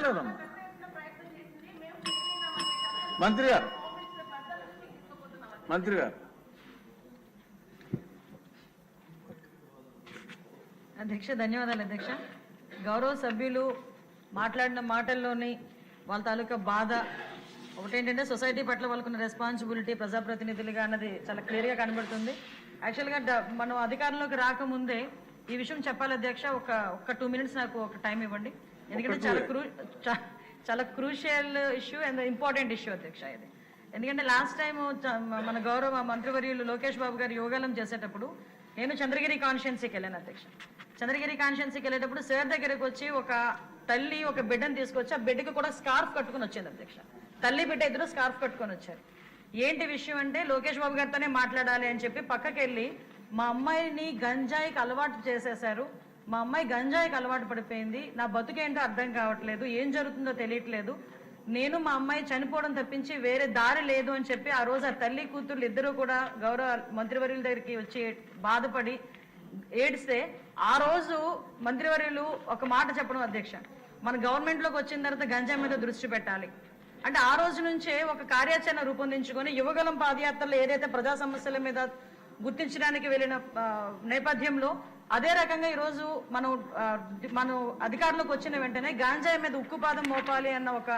లేదమ్మా. మంత్రి గారు అధ్యక్ష, ధన్యవాదాలు అధ్యక్ష. గౌరవ సభ్యులు మాట్లాడిన మాటల్లోని వాళ్ళ తాలూకా బాధ ఒకటేంటంటే సొసైటీ పట్ల వాళ్ళకున్న రెస్పాన్సిబిలిటీ ప్రజాప్రతినిధులుగా అన్నది చాలా క్లియర్గా కనబడుతుంది. యాక్చువల్గా మనం అధికారంలోకి రాకముందే ఈ విషయం చెప్పాలి అధ్యక్ష. ఒక 2 minutes నాకు ఒక టైం ఇవ్వండి, ఎందుకంటే చాలా crucial issue and important issue అధ్యక్ష ఇది. ఎందుకంటే లాస్ట్ టైం మన గౌరవ మంత్రివర్యులు లోకేష్ బాబు గారు యోగాలం చేసేటప్పుడు నేను చంద్రగిరి కాన్స్టిట్యున్సీకి వెళ్ళాను అధ్యక్ష. చంద్రగిరి కాన్స్టిట్యున్సీకి వెళ్ళేటప్పుడు సార్ దగ్గరకు వచ్చి ఒక తల్లి ఒక బిడ్డను తీసుకొచ్చి ఆ బిడ్డకు కూడా స్కార్ఫ్ కట్టుకుని వచ్చింది అధ్యక్ష. తల్లి బిడ్డ ఇద్దరు స్కార్ఫ్ కట్టుకొని వచ్చారు. ఏంటి విషయం అంటే లోకేష్ బాబు గారితోనే మాట్లాడాలి అని చెప్పి పక్కకి వెళ్ళి మా అమ్మాయిని గంజాయికి అలవాటు చేసేశారు, మా అమ్మాయి గంజాయికి అలవాటు పడిపోయింది, నా బతుకేంటో అర్థం కావట్లేదు, ఏం జరుగుతుందో తెలియట్లేదు, నేను మా అమ్మాయి చనిపోవడం తప్పించి వేరే దారి లేదు అని చెప్పి ఆ రోజు ఆ తల్లి కూతుర్లు ఇద్దరు కూడా గౌరవ మంత్రివర్యుల దగ్గరికి వచ్చి బాధపడి ఏడిస్తే ఆ రోజు మంత్రివర్యులు ఒక మాట చెప్పడం అధ్యక్ష, మన గవర్నమెంట్లోకి వచ్చిన తర్వాత గంజాయి మీద దృష్టి పెట్టాలి అంటే ఆ రోజు నుంచే ఒక కార్యాచరణ రూపొందించుకొని యువగలం పాదయాత్రలో ఏదైతే ప్రజా సమస్యల మీద గుర్తించడానికి వెళ్ళిన నేపథ్యంలో అదే రకంగా ఈరోజు మనం అధికారంలోకి వచ్చిన వెంటనే గాంజాయి మీద ఉక్కుపాదం మోపాలి అన్న ఒక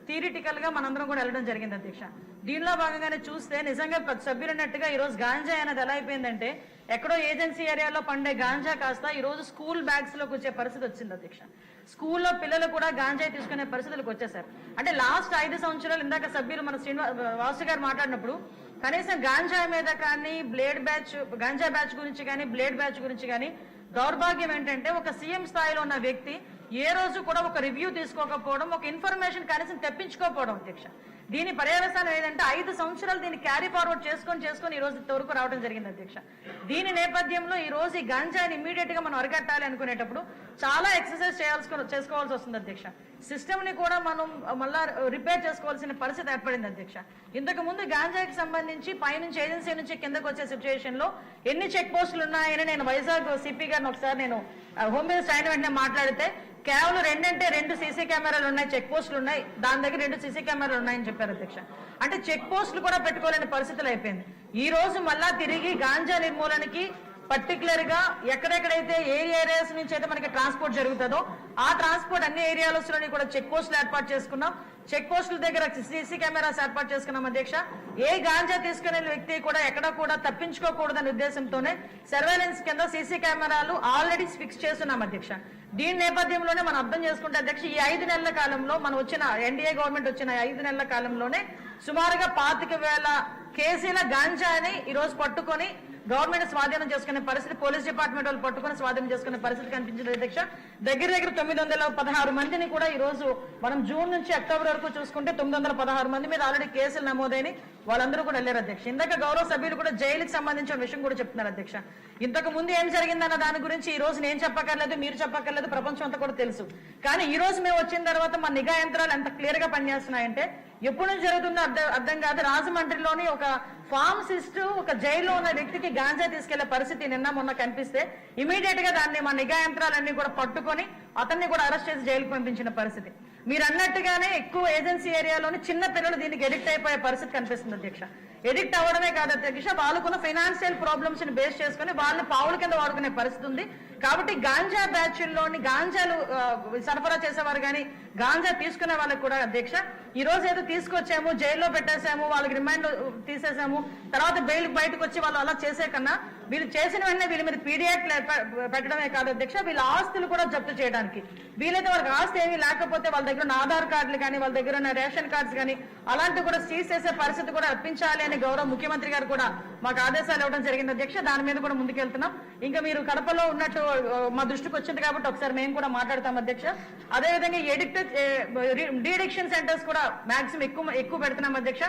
థియరిటికల్ గా మనందరం కూడా వెళ్ళడం జరిగింది అధ్యక్ష. దీనిలో భాగంగానే చూస్తే నిజంగా సభ్యులు అన్నట్టుగా ఈరోజు గాంజాయి అనేది ఎలా అయిపోయిందంటే ఎక్కడో ఏజెన్సీ ఏరియాలో పండే గాంజా కాస్త ఈరోజు స్కూల్ బ్యాగ్స్ లోకి వచ్చే పరిస్థితి వచ్చింది అధ్యక్ష. స్కూల్లో పిల్లలు కూడా గాంజాయి తీసుకునే పరిస్థితులకు వచ్చేసారు. అంటే లాస్ట్ 5 సంవత్సరాలు ఇందాక సభ్యులు మన వాసు గారు మాట్లాడినప్పుడు కనీసం గాంజాయి మీద కానీ గాంజా బ్యాచ్ గురించి కానీ బ్లేడ్ బ్యాచ్ గురించి కానీ దౌర్భాగ్యం ఏంటంటే ఒక సీఎం స్థాయిలో ఉన్న వ్యక్తి ఏ రోజు కూడా ఒక రివ్యూ తీసుకోకపోవడం, ఒక ఇన్ఫర్మేషన్ కనీసం తెప్పించుకోకపోవడం అధ్యక్ష. దీని పర్యవసానం ఏదంటే 5 సంవత్సరాలు దీన్ని క్యారీ ఫార్వర్డ్ చేసుకొని ఈ రోజు ఇంతవరకు రావడం జరిగింది అధ్యక్ష. దీని నేపథ్యంలో ఈ రోజు ఈ గాంజాని ఇమీడియట్ గా మనం అరికట్టాలి అనుకునేటప్పుడు చాలా ఎక్సర్సైజ్ చేసుకోవాల్సి వస్తుంది అధ్యక్ష. సిస్టమ్ ని కూడా మనం మళ్ళా రిపేర్ చేసుకోవాల్సిన పరిస్థితి ఏర్పడింది అధ్యక్ష. ఇంతకు ముందు గాంజాకి సంబంధించి పైనుంచి ఏజెన్సీ నుంచి కిందకు వచ్చే సిచ్యువేషన్ లో ఎన్ని చెక్ పోస్టులు ఉన్నాయని నేను వైజాగ్ సిపి గారిని ఒకసారి నేను హోమ్ మినిస్టర్ అయిన వెంటనే మాట్లాడితే కేవలం 2 సీసీ కెమెరాలు ఉన్నాయి, చెక్ పోస్టులు ఉన్నాయి, దాని దగ్గర 2 సీసీ కెమెరాలు ఉన్నాయని చెప్పారు అధ్యక్ష. అంటే చెక్ పోస్టులు కూడా పెట్టుకోలేని పరిస్థితులు అయిపోయింది. ఈ రోజు మళ్ళా తిరిగి గాంజా నిర్మూలనకి పర్టికులర్ గా ఎక్కడెక్కడైతే ఏ ఏరియాస్ నుంచి అయితే మనకి ట్రాన్స్పోర్ట్ జరుగుతుందో ఆ ట్రాన్స్పోర్ట్ అన్ని ఏరియాలలోని కూడా చెక్ పోస్టులు ఏర్పాటు చేసుకున్నాం. చెక్ పోస్టుల దగ్గర సీసీ కెమెరాస్ ఏర్పాటు చేసుకున్నాం అధ్యక్ష. ఏ గాంజా తీసుకునే వ్యక్తి కూడా ఎక్కడ కూడా తప్పించుకోకూడదనే ఉద్దేశంతోనే సర్వేలెన్స్ కింద సీసీ కెమెరాలు ఆల్రెడీ ఫిక్స్ చేస్తున్నాం అధ్యక్ష. దీని నేపథ్యంలోనే మనం అర్థం చేసుకుంటే అధ్యక్ష ఈ 5 నెలల కాలంలో మనం వచ్చిన ఎన్డీఏ గవర్నమెంట్ వచ్చిన 5 నెలల కాలంలోనే సుమారుగా 25,000 కేసీల గాంజాని ఈ రోజు పట్టుకొని గవర్నమెంట్ స్వాధీనం చేసుకునే పరిస్థితి, పోలీస్ డిపార్ట్మెంట్ వాళ్ళు పట్టుకుని స్వాధీనం చేసుకునే పరిస్థితి కనిపించింది అధ్యక్ష. దగ్గర 916 మందిని కూడా ఈ రోజు మనం జూన్ నుంచి అక్టోబర్ వరకు చూసుకుంటే 916 మంది మీద ఆల్రెడీ కేసులు నమోదైన వాళ్ళందరూ కూడా వెళ్ళారు అధ్యక్ష. ఇందాక గౌరవ సభ్యులు కూడా జైలుకి సంబంధించిన విషయం కూడా చెప్తున్నారు అధ్యక్ష. ఇంతకు ముందు ఏం జరిగిందన్న దాని గురించి ఈ రోజు నేను చెప్పక్కర్లేదు, మీరు చెప్పక్కర్లేదు, ప్రపంచం అంతా కూడా తెలుసు. కానీ ఈ రోజు మేము వచ్చిన తర్వాత మన నిఘా యంత్రాలు ఎంత క్లియర్ గా పనిచేస్తున్నాయంటే ఎప్పుడు నుంచి జరుగుతుందో అర్థం కాదు. రాజమండ్రిలోని ఒక ఫార్మసిస్ట్ ఒక జైల్లో ఉన్న వ్యక్తికి గాంజా తీసుకెళ్లే పరిస్థితి నిన్న మొన్న కనిపిస్తే ఇమీడియట్ గా దాన్ని మా నిఘా యంత్రాలన్నీ కూడా పట్టుకొని అతన్ని కూడా అరెస్ట్ చేసి జైలుకు పంపించిన పరిస్థితి. మీరు అన్నట్టుగానే ఎక్కువ ఏజెన్సీ ఏరియాలోని చిన్న పిల్లలు దీనికి ఎడిక్ట్ అయిపోయే పరిస్థితి కనిపిస్తుంది అధ్యక్ష. ఎడిక్ట్ అవ్వడమే కాదు అధ్యక్ష, వాళ్ళకున్న ఫైనాన్షియల్ ప్రాబ్లమ్స్ ని బేస్ చేసుకుని వాళ్ళని పావుల కింద వాడుకునే పరిస్థితి ఉంది. కాబట్టి గాంజా బ్యాచ్ల్లోని గాంజాలు సరఫరా చేసేవారు కానీ గాంజా తీసుకునే వాళ్ళకి కూడా అధ్యక్ష ఈ రోజు ఏదో తీసుకొచ్చాము, జైల్లో పెట్టేశాము, వాళ్ళకి రిమాండ్ తీసేసాము, తర్వాత బెయిల్ బయటకు వచ్చి వాళ్ళు అలా చేసే కన్నా వీళ్ళు చేసిన వెంటనే వీళ్ళ మీద పీడియాక్ట్ పెట్టడమే కాదు అధ్యక్ష, వీళ్ళ ఆస్తులు కూడా జప్తు చేయడానికి వీలైతే వాళ్ళకి ఆస్తి ఏమీ లేకపోతే వాళ్ళ దగ్గర ఉన్న ఆధార్ కార్డులు కానీ వాళ్ళ దగ్గర ఉన్న రేషన్ కార్డ్స్ కానీ అలాంటివి కూడా సీజ్ చేసే పరిస్థితి కూడా అర్పించాలి అని గౌరవ ముఖ్యమంత్రి గారు కూడా మాకు ఆదేశాలు ఇవ్వడం జరిగింది అధ్యక్ష. దాని మీద కూడా ముందుకెళ్తున్నాం. ఇంకా మీరు కడపలో ఉన్నట్టు మా దృష్టికి వచ్చింది కాబట్టి ఒకసారి మేము కూడా మాట్లాడతాం అధ్యక్ష. అదేవిధంగా డీడిక్షన్ సెంటర్స్ కూడా మాక్సిమం ఎక్కువ పెడుతున్నాం అధ్యక్ష.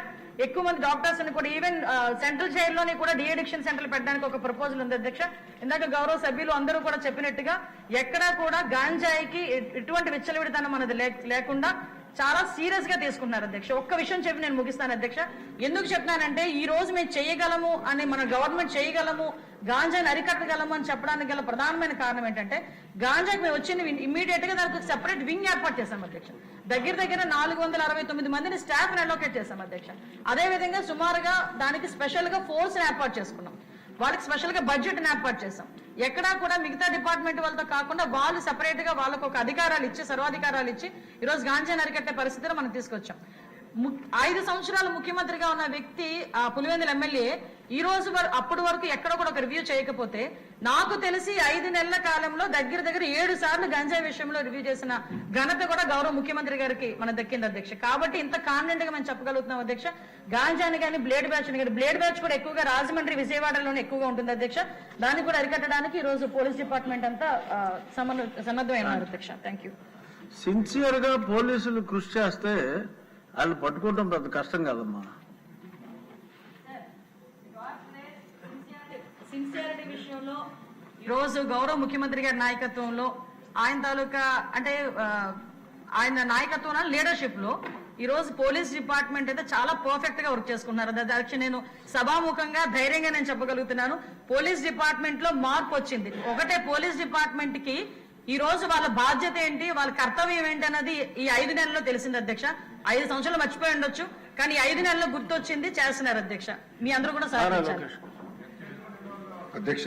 ఎక్కువ మంది డాక్టర్స్ ని కూడా ఈవెన్ సెంట్రల్ జైల్లోని కూడా డీఅడిక్షన్ సెంటర్లు పెట్టడానికి ఒక ప్రపోజల్ ఉంది అధ్యక్ష. ఇందాక గౌరవ సభ్యులు అందరూ కూడా చెప్పినట్టుగా ఎక్కడా కూడా గాంజాయికి ఎటువంటి విచ్చలవిడితనం అనేది లేకుండా చాలా సీరియస్ గా తీసుకుంటున్నారు అధ్యక్ష. ఒక్క విషయం చెప్పి నేను ముగిస్తాను అధ్యక్ష. ఎందుకు చెప్తున్నానంటే ఈ రోజు మేము చేయగలము అని, మన గవర్నమెంట్ చేయగలము, గాంజాని అరికట్టగలము అని చెప్పడానికి గల ప్రధానమైన కారణం ఏంటంటే, గాంజాకి మేము వచ్చింది ఇమీడియట్ గా దానికి సెపరేట్ వింగ్ ఏర్పాటు చేశాం అధ్యక్ష. దగ్గర 469 మందిని స్టాఫ్ అలోకేట్ చేశాం అధ్యక్ష. అదే విధంగా సుమారుగా దానికి స్పెషల్ గా ఫోర్స్ ఏర్పాటు చేసుకున్నాం, వాళ్ళకి స్పెషల్ గా బడ్జెట్ ఏర్పాటు చేశాం. ఎక్కడా కూడా మిగతా డిపార్ట్మెంట్ వాళ్ళతో కాకుండా వాళ్ళు సెపరేట్ గా వాళ్ళకు ఒక అధికారాలు ఇచ్చి, సర్వాధికారాలు ఇచ్చి ఈరోజు గాంజాని అరికట్టే పరిస్థితిలో మనం తీసుకొచ్చాం. 5 సంవత్సరాలు ముఖ్యమంత్రిగా ఉన్న వ్యక్తి ఆ పులివెందుల ఎమ్మెల్యే ఈ రోజు అప్పటి వరకు ఎక్కడ కూడా ఒక రివ్యూ చేయకపోతే, నాకు తెలిసి 5 నెలల కాలంలో దగ్గర 7 సార్లు గంజాయి విషయంలో రివ్యూ చేసిన ఘనత కూడా గౌరవ ముఖ్యమంత్రి గారికి మన దక్కింది అధ్యక్ష. కాబట్టి ఇంత కాన్ఫిడెంట్ గా మేము చెప్పగలుగుతున్నాం అధ్యక్ష. గాంజాని కానీ బ్లేడ్ బ్యాచ్ కానీ, బ్లేడ్ బ్యాచ్ కూడా ఎక్కువగా రాజమండ్రి, విజయవాడలోనే ఎక్కువగా ఉంటుంది అధ్యక్ష. దాన్ని కూడా అరికట్టడానికి ఈ రోజు పోలీస్ డిపార్ట్మెంట్ అంతా సన్నద్ధమైనారు అధ్యక్ష. Thank you. సిన్సియర్ గా పోలీసులు కృషి చేస్తే వాళ్ళు పట్టుకోవడం పెద్ద కష్టం కాదమ్మా. సిన్సియారిటీ విషయంలో ఈరోజు గౌరవ ముఖ్యమంత్రి గారి నాయకత్వంలో, ఆయన తాలూకా అంటే ఆయన నాయకత్వంలో, లీడర్షిప్ లో ఈ రోజు పోలీస్ డిపార్ట్మెంట్ అయితే చాలా పర్ఫెక్ట్ గా వర్క్ చేసుకున్నారు. అధ్యక్ష, నేను సభాముఖంగా ధైర్యంగా నేను చెప్పగలుగుతున్నాను, పోలీస్ డిపార్ట్మెంట్ లో మార్పు వచ్చింది. ఒకటే, పోలీస్ డిపార్ట్మెంట్ కి ఈ రోజు వాళ్ళ బాధ్యత ఏంటి, వాళ్ళ కర్తవ్యం ఏంటి అన్నది ఈ 5 నెలల్లో తెలిసింది అధ్యక్ష. 5 సంవత్సరాలు మర్చిపోయి ఉండొచ్చు, కానీ 5 నెలల్లో గుర్తొచ్చింది, చేస్తున్నారు అధ్యక్ష. మీ అందరూ కూడా సహకరించారు అధ్యక్ష.